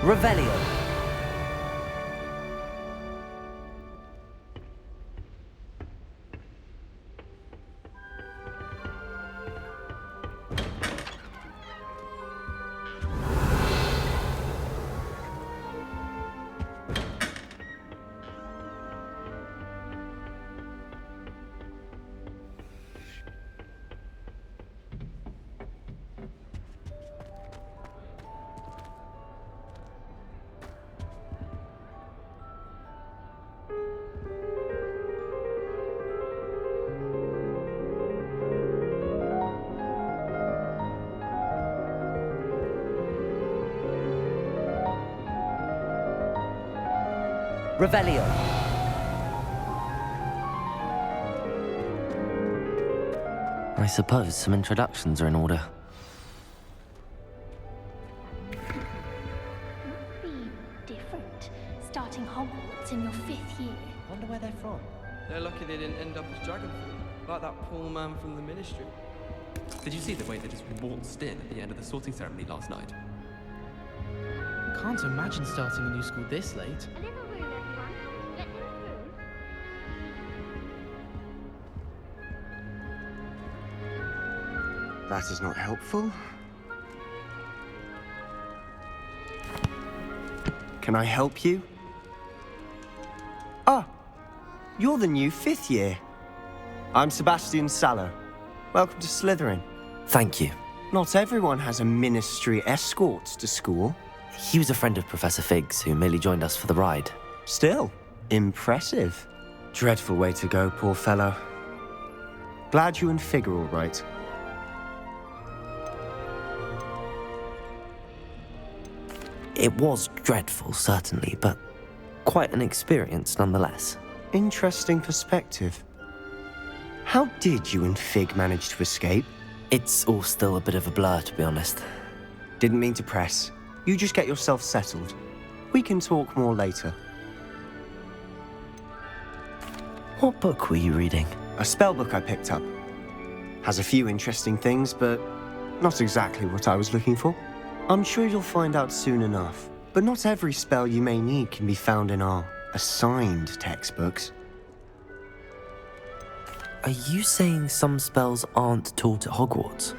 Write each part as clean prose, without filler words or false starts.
Revelio. Revelio. I suppose some introductions are in order. Be different, starting Hogwarts in your 5th year. Wonder where they're from. They're lucky they didn't end up as Dragonfall, like that poor man from the Ministry. Did you see the way they just waltzed in at the end of the sorting ceremony last night? Can't imagine starting a new school this late. A little room, everyone. Let them through. That is not helpful. Can I help you? Ah, you're the new 5th year. I'm Sebastian Sallow. Welcome to Slytherin. Thank you. Not everyone has a ministry escort to school. He was a friend of Professor Fig's who merely joined us for the ride. Still, impressive. Dreadful way to go, poor fellow. Glad you and Fig are all right. It was dreadful, certainly, but quite an experience nonetheless. Interesting perspective. How did you and Fig manage to escape? It's all still a bit of a blur, to be honest. Didn't mean to press. You just get yourself settled. We can talk more later. What book were you reading? A spellbook I picked up. Has a few interesting things, but not exactly what I was looking for. I'm sure you'll find out soon enough. But not every spell you may need can be found in our assigned textbooks. Are you saying some spells aren't taught at Hogwarts?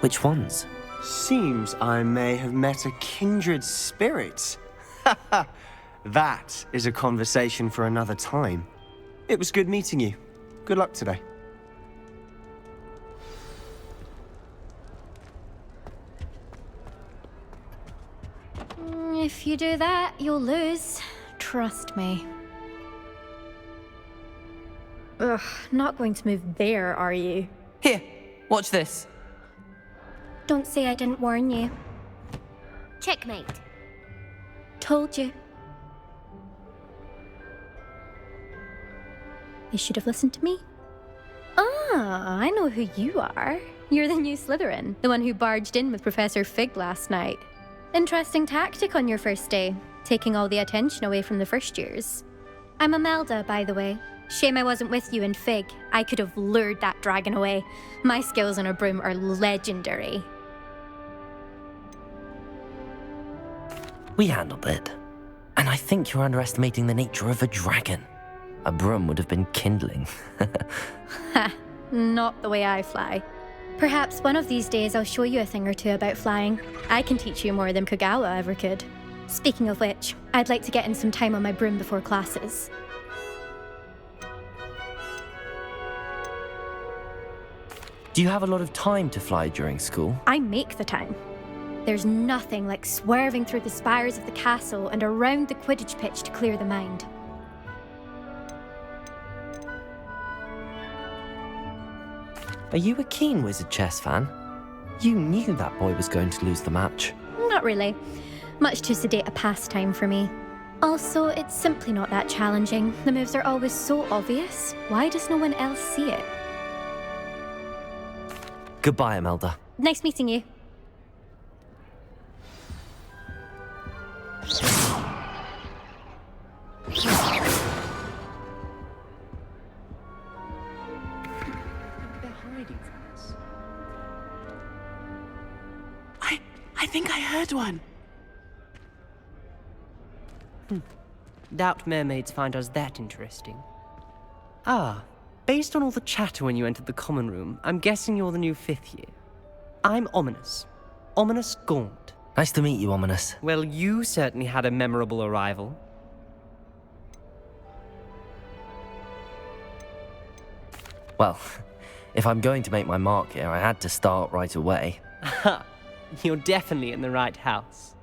Which ones? Seems I may have met a kindred spirit. That is a conversation for another time. It was good meeting you. Good luck today. If you do that, you'll lose. Trust me. Ugh, not going to move there, are you? Here, watch this. Don't say I didn't warn you. Checkmate. Told you. You should have listened to me. Ah, I know who you are. You're the new Slytherin, the one who barged in with Professor Fig last night. Interesting tactic on your first day, taking all the attention away from the first years. I'm Imelda, by the way. Shame I wasn't with you and Fig. I could have lured that dragon away. My skills on a broom are legendary. We handled it. And I think you're underestimating the nature of a dragon. A broom would have been kindling. Ha, not the way I fly. Perhaps one of these days I'll show you a thing or two about flying. I can teach you more than Kogawa ever could. Speaking of which, I'd like to get in some time on my broom before classes. Do you have a lot of time to fly during school? I make the time. There's nothing like swerving through the spires of the castle and around the Quidditch pitch to clear the mind. Are you a keen Wizard chess fan? You knew that boy was going to lose the match. Not really. Much too sedate a pastime for me. Also, it's simply not that challenging. The moves are always so obvious. Why does no one else see it? Goodbye, Imelda. Nice meeting you. They're hiding from us. I think I heard one. Doubt mermaids find us that interesting. Ah, based on all the chatter when you entered the common room, I'm guessing you're the new 5th year. I'm Ominous. Ominous Gaunt. Nice to meet you, Ominous. Well, you certainly had a memorable arrival. Well, if I'm going to make my mark here, I had to start right away. Ha! You're definitely in the right house.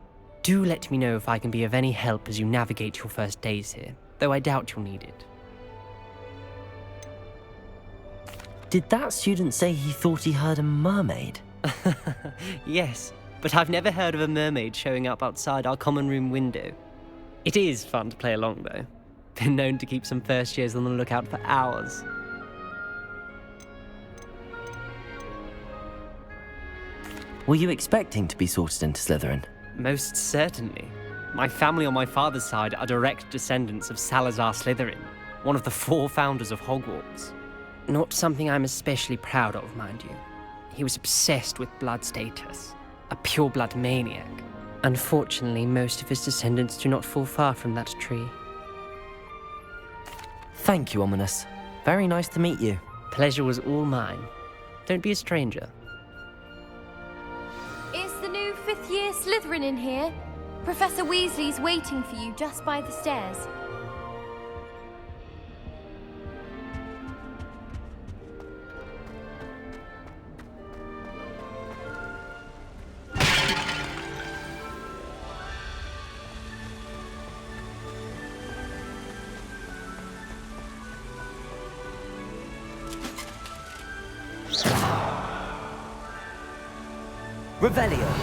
Do let me know if I can be of any help as you navigate your first days here, though I doubt you'll need it. Did that student say he thought he heard a mermaid? Yes, but I've never heard of a mermaid showing up outside our common room window. It is fun to play along, though. Been known to keep some first years on the lookout for hours. Were you expecting to be sorted into Slytherin? Most certainly. My family on my father's side are direct descendants of Salazar Slytherin, one of the 4 founders of Hogwarts. Not something I'm especially proud of, mind you. He was obsessed with blood status, a pure-blood maniac. Unfortunately, most of his descendants do not fall far from that tree. Thank you, Ominous. Very nice to meet you. Pleasure was all mine. Don't be a stranger. Is the new 5th year Slytherin in here? Professor Weasley's waiting for you just by the stairs. Revelio.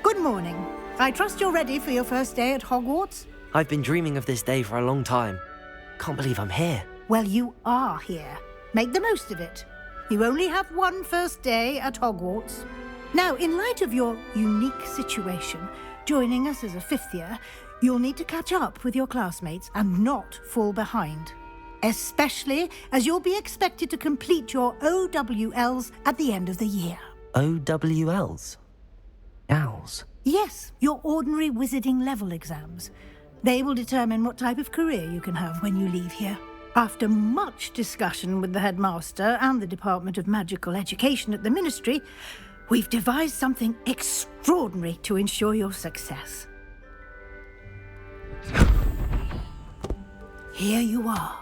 Good morning. I trust you're ready for your first day at Hogwarts? I've been dreaming of this day for a long time. Can't believe I'm here. Well, you are here. Make the most of it. You only have one first day at Hogwarts. Now, in light of your unique situation, joining us as a 5th year, you'll need to catch up with your classmates and not fall behind. Especially as you'll be expected to complete your OWLs at the end of the year. OWLs? Owls? Yes, your ordinary wizarding level exams. They will determine what type of career you can have when you leave here. After much discussion with the headmaster and the Department of Magical Education at the Ministry, we've devised something extraordinary to ensure your success. Here you are.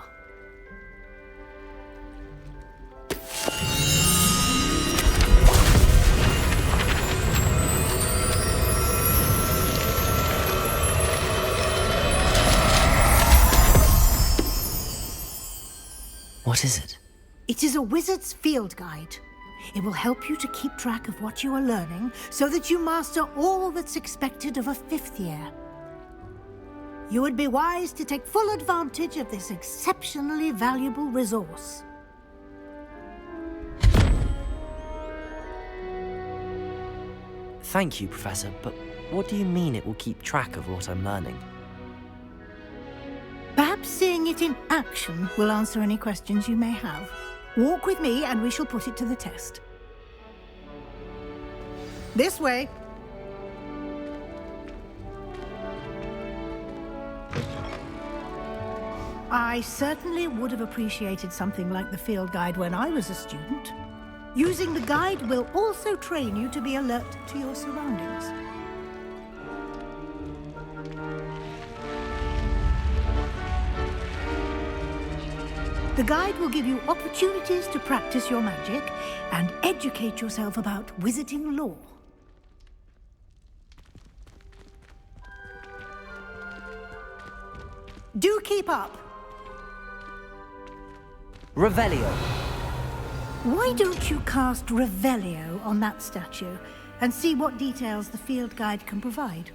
What is it? It is a wizard's field guide. It will help you to keep track of what you are learning so that you master all that's expected of a 5th year. You would be wise to take full advantage of this exceptionally valuable resource. Thank you, Professor, but what do you mean it will keep track of what I'm learning? Perhaps seeing it in action will answer any questions you may have. Walk with me and we shall put it to the test. This way. I certainly would have appreciated something like the field guide when I was a student. Using the guide will also train you to be alert to your surroundings. The guide will give you opportunities to practice your magic and educate yourself about wizarding lore. Do keep up. Revelio. Why don't you cast Revelio on that statue and see what details the field guide can provide?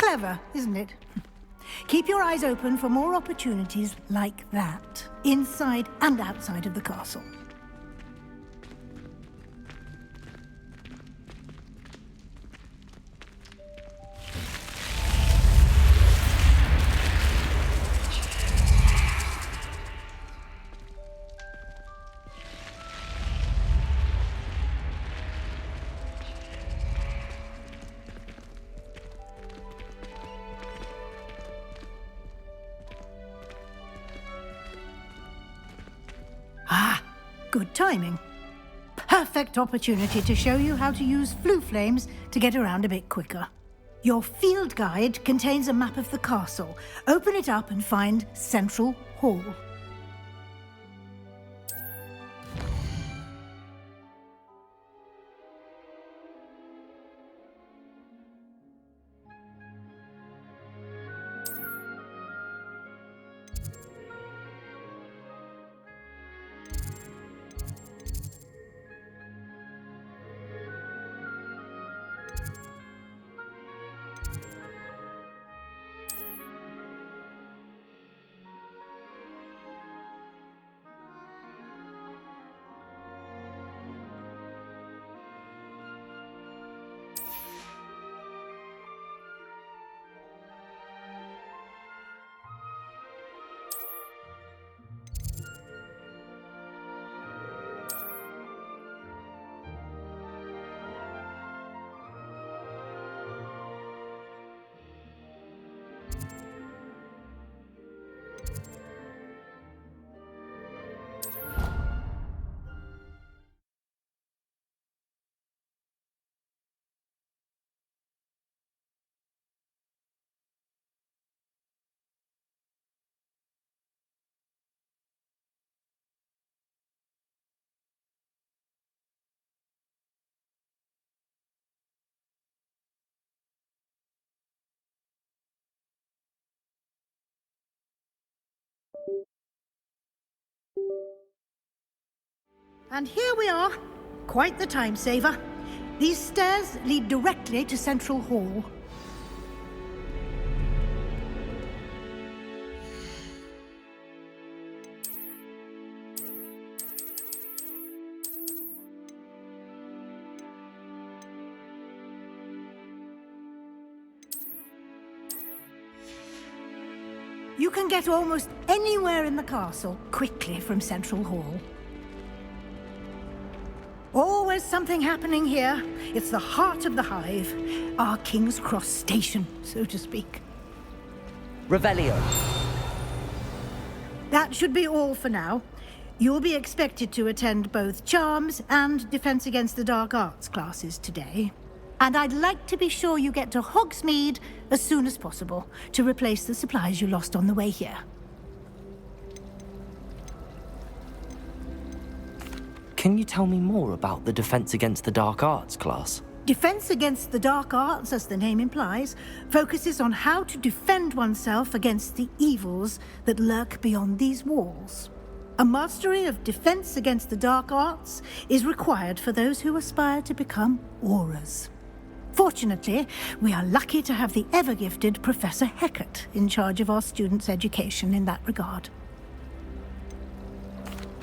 Clever, isn't it? Keep your eyes open for more opportunities like that, inside and outside of the castle. Good timing. Perfect opportunity to show you how to use flue flames to get around a bit quicker. Your field guide contains a map of the castle. Open it up and find Central Hall. And here we are. Quite the time saver. These stairs lead directly to Central Hall. You can get almost anywhere in the castle quickly from Central Hall. Always something happening here. It's the heart of the hive. Our King's Cross station, so to speak. Revelio. That should be all for now. You'll be expected to attend both Charms and Defense Against the Dark Arts classes today. And I'd like to be sure you get to Hogsmeade as soon as possible to replace the supplies you lost on the way here. Can you tell me more about the Defense Against the Dark Arts class? Defense Against the Dark Arts, as the name implies, focuses on how to defend oneself against the evils that lurk beyond these walls. A mastery of Defense Against the Dark Arts is required for those who aspire to become Aurors. Fortunately, we are lucky to have the ever-gifted Professor Hecat in charge of our students' education in that regard.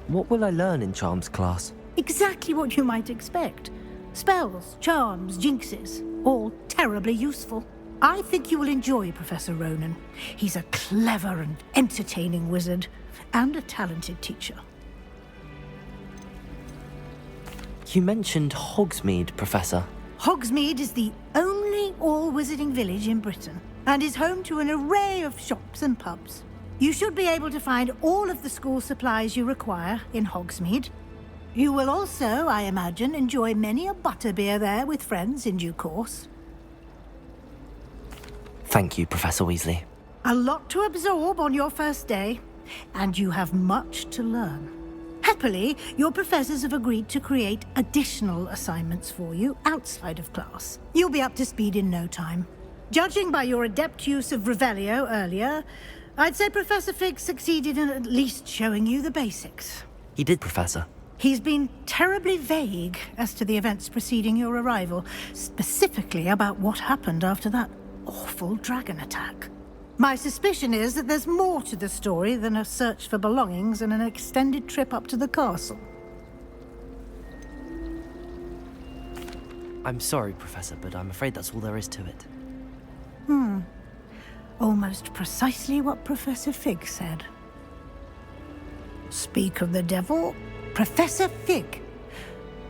What will I learn in Charms class? Exactly what you might expect. Spells, charms, jinxes, all terribly useful. I think you will enjoy Professor Ronan. He's a clever and entertaining wizard, and a talented teacher. You mentioned Hogsmeade, Professor. Hogsmeade is the only all-wizarding village in Britain, and is home to an array of shops and pubs. You should be able to find all of the school supplies you require in Hogsmeade. You will also, I imagine, enjoy many a butterbeer there with friends in due course. Thank you, Professor Weasley. A lot to absorb on your first day, and you have much to learn. Happily, your professors have agreed to create additional assignments for you outside of class. You'll be up to speed in no time. Judging by your adept use of Revelio earlier, I'd say Professor Fig succeeded in at least showing you the basics. He did, Professor. He's been terribly vague as to the events preceding your arrival, specifically about what happened after that awful dragon attack. My suspicion is that there's more to the story than a search for belongings and an extended trip up to the castle. I'm sorry, Professor, but I'm afraid that's all there is to it. Almost precisely what Professor Fig said. Speak of the devil, Professor Fig.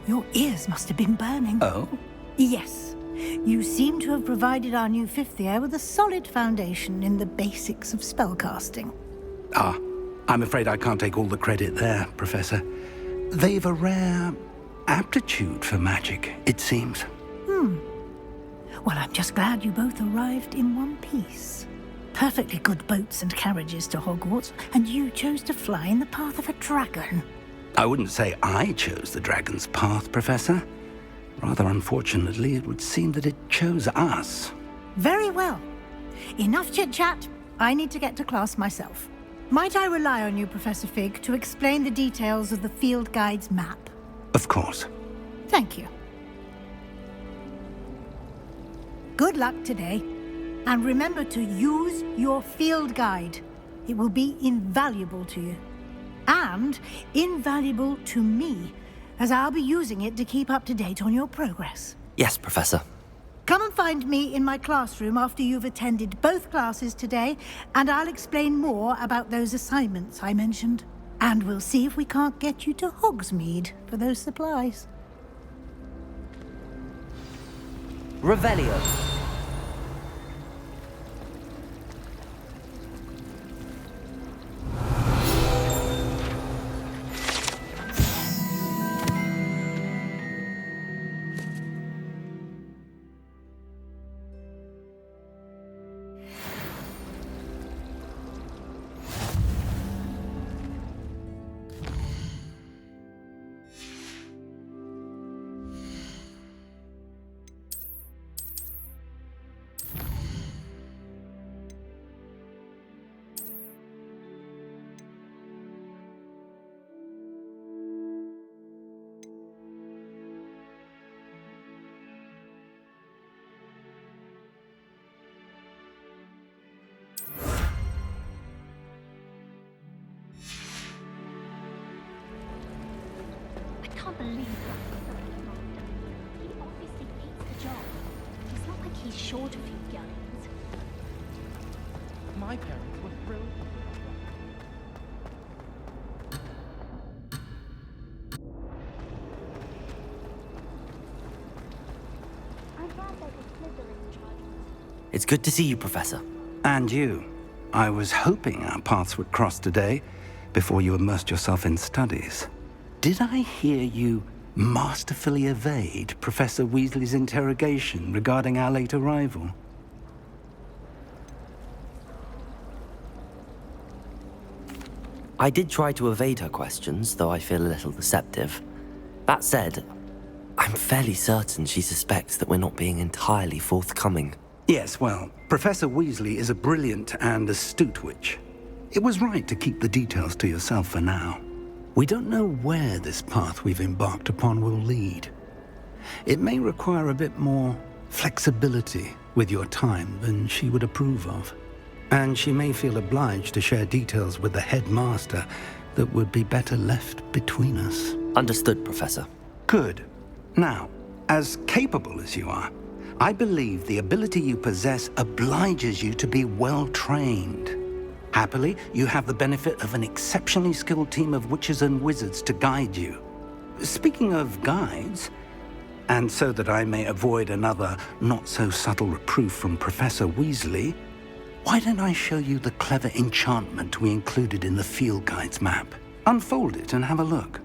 Your ears must have been burning. Oh? Yes. You seem to have provided our new fifth year with a solid foundation in the basics of spellcasting. Ah, I'm afraid I can't take all the credit there, Professor. They've a rare aptitude for magic, it seems. Well, I'm just glad you both arrived in one piece. Perfectly good boats and carriages to Hogwarts, and you chose to fly in the path of a dragon. I wouldn't say I chose the dragon's path, Professor. Rather unfortunately, it would seem that it chose us. Very well. Enough chit-chat. I need to get to class myself. Might I rely on you, Professor Fig, to explain the details of the field guide's map? Of course. Thank you. Good luck today. And remember to use your field guide. It will be invaluable to you. And invaluable to me, as I'll be using it to keep up to date on your progress. Yes, Professor. Come and find me in my classroom after you've attended both classes today, and I'll explain more about those assignments I mentioned. And we'll see if we can't get you to Hogsmeade for those supplies. Revelio. I can't believe that. He obviously hates the job. It's not like he's short of you youngins. My parents were thrilled. I'm glad there's a Slytherin child. It's good to see you, Professor. And you. I was hoping our paths would cross today, before you immersed yourself in studies. Did I hear you masterfully evade Professor Weasley's interrogation regarding our late arrival? I did try to evade her questions, though I feel a little deceptive. That said, I'm fairly certain she suspects that we're not being entirely forthcoming. Yes, well, Professor Weasley is a brilliant and astute witch. It was right to keep the details to yourself for now. We don't know where this path we've embarked upon will lead. It may require a bit more flexibility with your time than she would approve of. And she may feel obliged to share details with the headmaster that would be better left between us. Understood, Professor. Good. Now, as capable as you are, I believe the ability you possess obliges you to be well trained. Happily, you have the benefit of an exceptionally skilled team of witches and wizards to guide you. Speaking of guides, and so that I may avoid another not-so-subtle reproof from Professor Weasley, why don't I show you the clever enchantment we included in the field guide's map? Unfold it and have a look.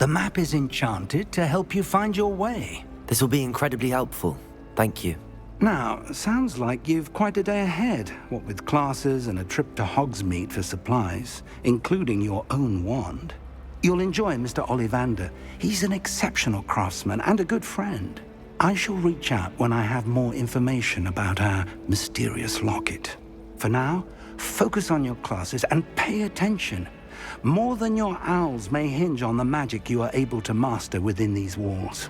The map is enchanted to help you find your way. This will be incredibly helpful. Thank you. Now, sounds like you've quite a day ahead, what with classes and a trip to Hogsmeade for supplies, including your own wand. You'll enjoy Mr. Ollivander. He's an exceptional craftsman and a good friend. I shall reach out when I have more information about our mysterious locket. For now, focus on your classes and pay attention. More than your owls may hinge on the magic you are able to master within these walls.